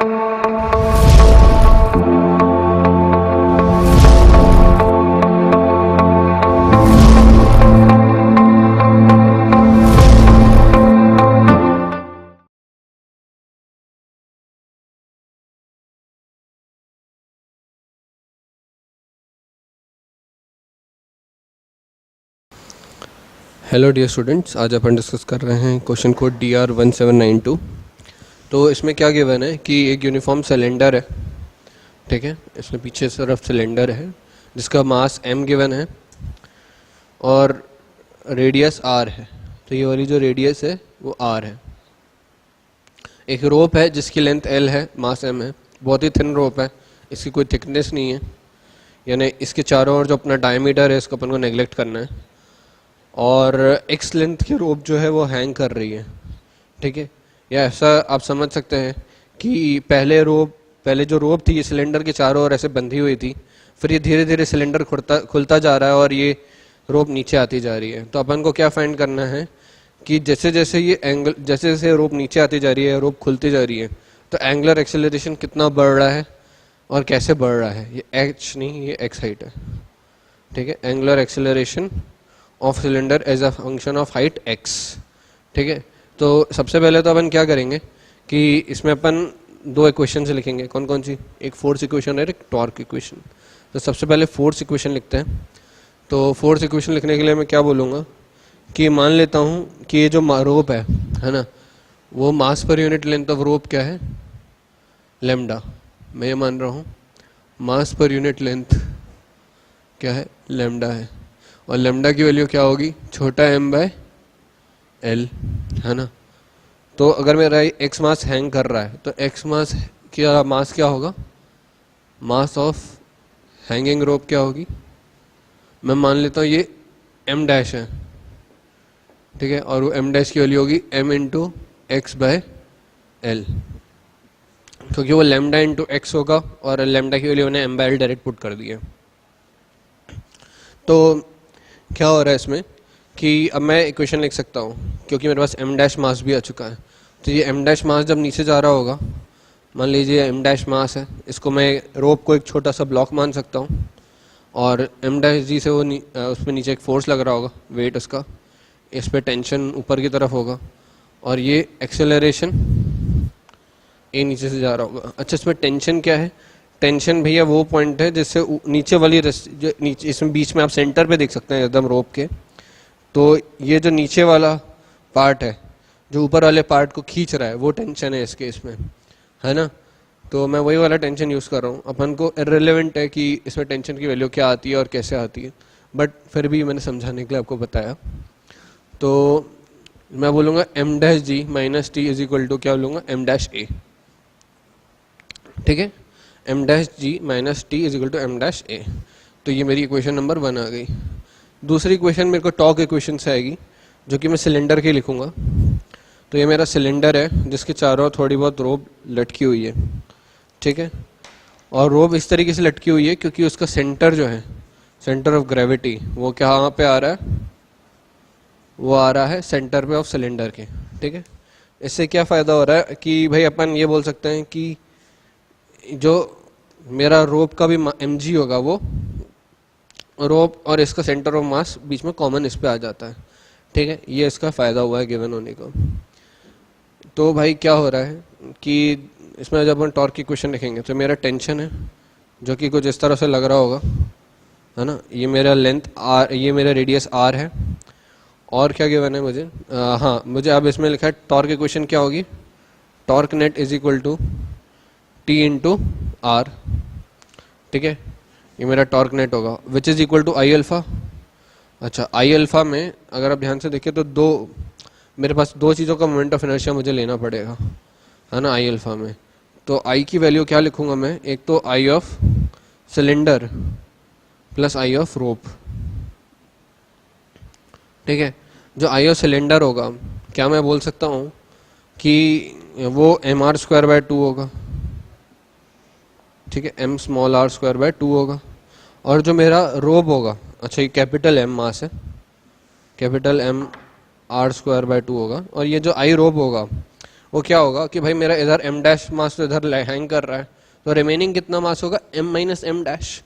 Hello dear students, आज अपन discuss कर रहे हैं क्वेश्चन कोड DR1792। तो इसमें क्या गिवन है कि एक यूनिफॉर्म सिलेंडर है, ठीक है। इसमें पीछे तरफ सिलेंडर है जिसका मास m गिवन है और रेडियस r है। तो ये वाली जो रेडियस है वो r है। एक रोप है जिसकी लेंथ l है, मास m है। बहुत ही थिन रोप है, इसकी कोई थिकनेस नहीं है, यानी इसके चारों ओर जो अपना डायमीटर है इसको अपन को नेगलेक्ट करना है। और एक्स लेंथ की रोप जो है वो हैंग कर रही है, ठीक है। या ऐसा आप समझ सकते हैं कि पहले जो रोप थी ये सिलेंडर के चारों ओर ऐसे बंधी हुई थी, फिर ये धीरे धीरे सिलेंडर खुलता जा रहा है और ये रोप नीचे आती जा रही है। तो अपन को क्या फाइंड करना है कि जैसे जैसे रोप नीचे आती जा रही है, रोप खुलती जा रही है, तो एंगुलर एक्सेलरेशन कितना बढ़ रहा है और कैसे बढ़ रहा है। ये एच नहीं, ये एक्स हाइट है, ठीक है। Angular acceleration of cylinder as a function of height x, ठीक है। तो सबसे पहले तो अपन क्या करेंगे कि इसमें अपन दो इक्वेशन से लिखेंगे। कौन कौन सी? एक फोर्स इक्वेशन है, एक टॉर्क इक्वेशन। तो सबसे पहले फोर्स इक्वेशन लिखते हैं। तो फोर्स इक्वेशन लिखने के लिए मैं क्या बोलूँगा कि मान लेता हूँ कि ये जो रोप है ना, वो मास per unit length of rope क्या है? लैम्डा। मैं ये मान रहा हूँ मास पर यूनिट लेंथ क्या है? लैम्डा है। और लैम्डा की वैल्यू क्या होगी? छोटा m/l, है ना। तो अगर मेरा एक्स मास हैंग कर रहा है तो एक्स मास क्या होगा? मास ऑफ हैंगिंग रोप क्या होगी? मैं मान लेता हूँ ये m डैश है, ठीक है। और वो m डैश की वैल्यू होगी m/x/l, क्योंकि वो लैम्डा इंटू एक्स होगा और लैम्डा की वैल्यू मैंने m/l डायरेक्ट पुट कर दी है। तो क्या हो रहा है इसमें कि अब मैं इक्वेशन लिख सकता हूँ क्योंकि मेरे पास m डैश मास भी आ चुका है। तो ये m डैश मास जब नीचे जा रहा होगा, मान लीजिए m डैश मास है, इसको मैं रोप को एक छोटा सा ब्लॉक मान सकता हूँ और m डैश जी से वो उस पर नीचे एक फोर्स लग रहा होगा, वेट उसका, इस पर टेंशन ऊपर की तरफ होगा और ये एक्सेलरेशन ए नीचे से जा रहा होगा। अच्छा, इसमें टेंशन क्या है? टेंशन भैया वो पॉइंट है जिससे नीचे वाली जो नीचे इसमें बीच में आप सेंटर पे देख सकते हैं एकदम रोप के। तो ये जो नीचे वाला पार्ट है जो ऊपर वाले पार्ट को खींच रहा है वो टेंशन है इसके इसमें, है ना। तो मैं वही वाला टेंशन यूज़ कर रहा हूँ। अपन को इररिलेवेंट है कि इसमें टेंशन की वैल्यू क्या आती है और कैसे आती है, बट फिर भी मैंने समझाने के लिए आपको बताया। तो मैं बोलूँगा m-g minus T is equal to क्या बोलूँगा? m-a, ठीक है। m-g minus T is equal to m-a। तो ये मेरी इक्वेशन नंबर 1 आ गई। दूसरी इक्वेशन मेरे को टॉर्क इक्वेशन से आएगी जो कि मैं सिलेंडर की लिखूंगा। तो ये मेरा सिलेंडर है जिसके चारों ओर थोड़ी बहुत रोप लटकी हुई है, ठीक है। और रोप इस तरीके से लटकी हुई है क्योंकि उसका सेंटर जो है, सेंटर ऑफ ग्रेविटी, वो कहाँ पे आ रहा है? वो आ रहा है सेंटर पे ऑफ सिलेंडर के, ठीक है। इससे क्या फ़ायदा हो रहा है कि भाई अपन ये बोल सकते हैं कि जो मेरा रोप का भी mg होगा वो रोप और इसका सेंटर ऑफ मास बीच में कॉमन इस पे आ जाता है, ठीक है। ये इसका फ़ायदा हुआ है गिवन होने को। तो भाई क्या हो रहा है कि इसमें जब अपन टॉर्क की क्वेश्चन लिखेंगे तो मेरा टेंशन है जो कि कुछ इस तरह से लग रहा होगा, है ना। ये मेरा लेंथ r, ये मेरा रेडियस r है। और क्या गिवन है मुझे? हाँ, मुझे अब इसमें लिखा है टॉर्क की क्वेश्चन क्या होगी? Torque net is equal to T into R, ठीक है। ये मेरा टॉर्क नेट होगा which is equal to I alpha. अच्छा, आई अल्फ़ा में अगर आप ध्यान से देखिए तो मेरे पास दो चीज़ों का मोमेंट ऑफ इनर्शिया मुझे लेना पड़ेगा, है ना, आई अल्फ़ा में। तो आई की वैल्यू क्या लिखूंगा मैं? एक तो आई of cylinder plus I of rope, ठीक है। जो आई ऑफ सिलेंडर होगा, क्या मैं बोल सकता हूँ कि वो mr²/2 होगा, ठीक है। m/r² होगा। और जो मेरा रोप होगा, अच्छा ये कैपिटल M मास है, कैपिटल M r² होगा। और ये जो आई रोप होगा वो क्या होगा कि भाई मेरा इधर एम डैश मास तो इधर हैंग कर रहा है, तो रिमेनिंग कितना मास होगा, एम माइनस एम डैश।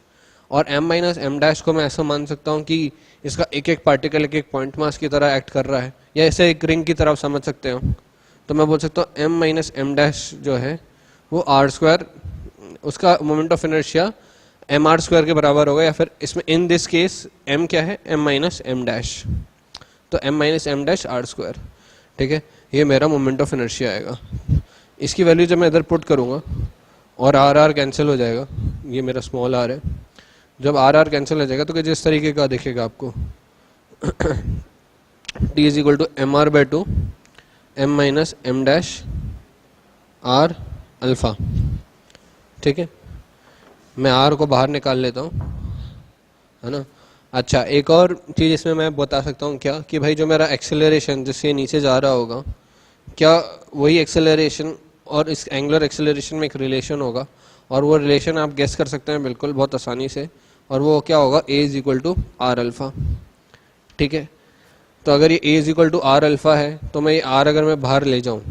और एम माइनस एम डैश को मैं ऐसा मान सकता हूँ कि इसका एक एक पार्टिकल एक एक पॉइंट मास की तरह एक्ट कर रहा है, या ऐसे एक रिंग की तरफ समझ सकते हो। तो मैं बोल सकता हूँ एम माइनस एम डैश जो है वो आर स्क्वायर, उसका moment of inertia M R square के बराबर होगा, या फिर इसमें इन दिस केस एम क्या है, एम माइनस एम डैश, तो M minus M dash R square. ठीक है, ये मेरा मोमेंट ऑफ इनर्शिया आएगा। इसकी वैल्यू जब मैं इधर पुट करूँगा और आर आर कैंसिल हो जाएगा, ये मेरा स्मॉल आर है, जब आर आर कैंसिल हो जाएगा तो कुछ इस तरीके का दिखेगा आपको T is equal to M R by two M minus M dash R alpha. ठीक है, मैं आर को बाहर निकाल लेता हूँ, है ना। अच्छा, एक और चीज़ इसमें मैं बता सकता हूँ क्या, कि भाई जो मेरा एक्सेलरेशन जिससे नीचे जा रहा होगा, क्या वही एक्सेलरेशन और इस एंगुलर एक्सेलरेशन में एक रिलेशन होगा, और वो रिलेशन आप गेस कर सकते हैं बिल्कुल बहुत आसानी से, और वो क्या होगा, ए is equal to are alpha. ठीक है, तो अगर ये ए is equal to are alpha है, तो मैं ये आर अगर मैं बाहर ले जाऊँ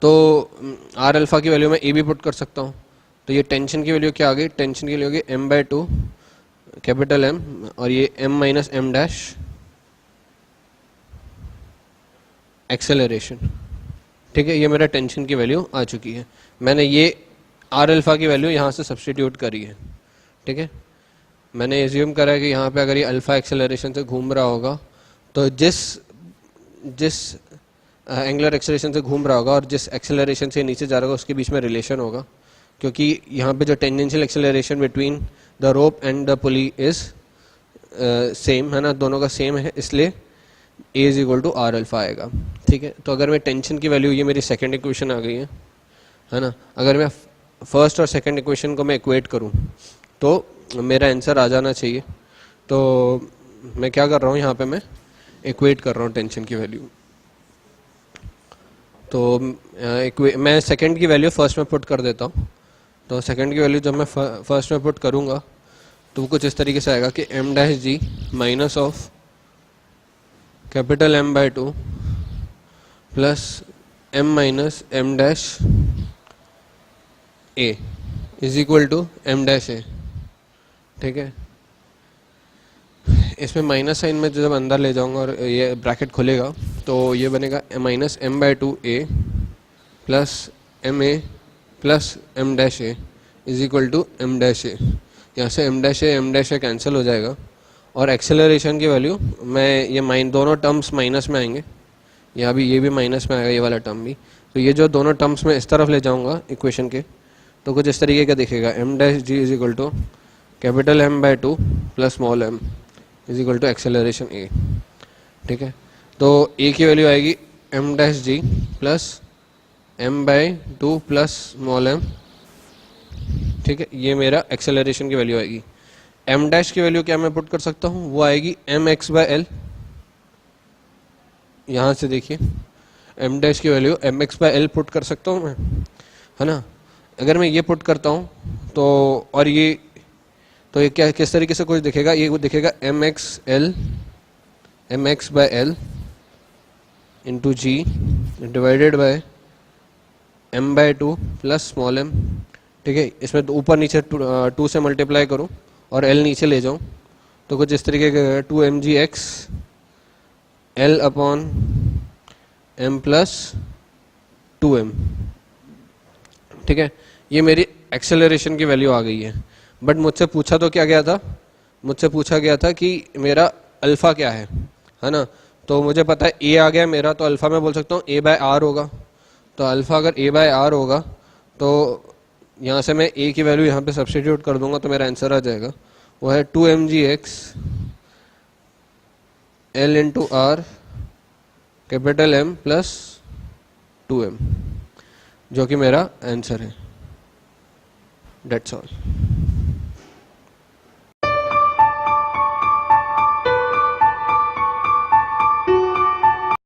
तो आर अल्फ़ा की वैल्यू मैं ए भी पुट कर सकता हूँ। तो ये टेंशन की वैल्यू क्या आ गई, टेंशन की वैल्यू होगी M by two capital M, और ये M minus M dash acceleration. ठीक है, ये मेरा टेंशन की वैल्यू आ चुकी है, मैंने ये आर अल्फ़ा की वैल्यू यहाँ से सब्सटीट्यूट करी है। ठीक है, मैंने एज्यूम करा है कि यहाँ पे अगर ये अल्फ़ा एक्सेलरेशन से घूम रहा होगा, तो जिस एंगुलर एक्सेलरेशन से घूम रहा होगा और जिस एक्सेलरेशन से नीचे जा रहा होगा उसके बीच में रिलेशन होगा, क्योंकि यहाँ पे जो tangential acceleration between the rope and the pulley is same है ना, दोनों का सेम है, इसलिए ए is equal to are alpha आएगा। ठीक है, तो अगर मैं टेंशन की वैल्यू, ये मेरी सेकंड इक्वेशन आ गई है ना, अगर मैं फर्स्ट और सेकंड इक्वेशन को मैं इक्वेट करूँ तो मेरा आंसर आ जाना चाहिए। तो मैं क्या कर रहा हूँ, यहाँ पे मैं इक्वेट कर रहा हूँ टेंशन की वैल्यू। तो मैं सेकंड की वैल्यू फर्स्ट में पुट कर देता हूँ। तो सेकंड की वैल्यू जब मैं फर्स्ट में पुट करूँगा तो वो कुछ इस तरीके से आएगा कि M dash ji minus of capital M by two plus M minus M dash A is equal to M dash ए। ठीक है, इसमें माइनस साइन में जब अंदर ले जाऊंगा और ये ब्रैकेट खुलेगा तो ये बनेगा minus M by to A plus M A plus M dash A is equal to M dash ए। यहाँ से एम डैश ए कैंसिल हो जाएगा, और एक्सेलरेशन की वैल्यू मैं ये दोनों टर्म्स माइनस में आएंगे, यहाँ भी ये भी माइनस में आएगा, ये वाला टर्म भी। तो ये जो दोनों टर्म्स मैं इस तरफ ले जाऊँगा इक्वेशन के, तो कुछ इस तरीके का दिखेगा, M dash ji is equal to capital M by two plus small M is equal to acceleration ए। ठीक है, तो ए की वैल्यू आएगी M dash ji plus M by two plus small M. ठीक है, ये मेरा एक्सेलरेशन की वैल्यू आएगी। एम डैश की वैल्यू क्या मैं पुट कर सकता हूँ, वो आएगी एम एक्स बाई एल। यहाँ से देखिए एम डैश की value M X by L put कर सकता हूँ मैं, है ना। अगर मैं ये पुट करता हूँ तो और ये तो ये क्या किस तरीके से कुछ दिखेगा, ये दिखेगा M X by L into G divided by M by two plus small M. ठीक है, इसमें तो ऊपर नीचे टू से मल्टीप्लाई करूँ और एल नीचे ले जाऊँ तो कुछ इस तरीके का two M G X L upon M plus two M. ठीक है, ये मेरी एक्सेलरेशन की वैल्यू आ गई है। बट मुझसे पूछा तो क्या गया था, मुझसे पूछा गया था कि मेरा अल्फ़ा क्या है ना। तो मुझे पता है ए आ गया मेरा, तो अल्फ़ा मैं बोल सकता हूँ ए बाय आर होगा। तो अल्फ़ा अगर ए बाय आर होगा तो यहाँ से मैं ए की वैल्यू यहाँ पे सब्स्टिट्यूट कर दूंगा तो मेरा आंसर आ जाएगा, वो है two M G X L into R capital M plus two M, जो कि मेरा आंसर है। That's all.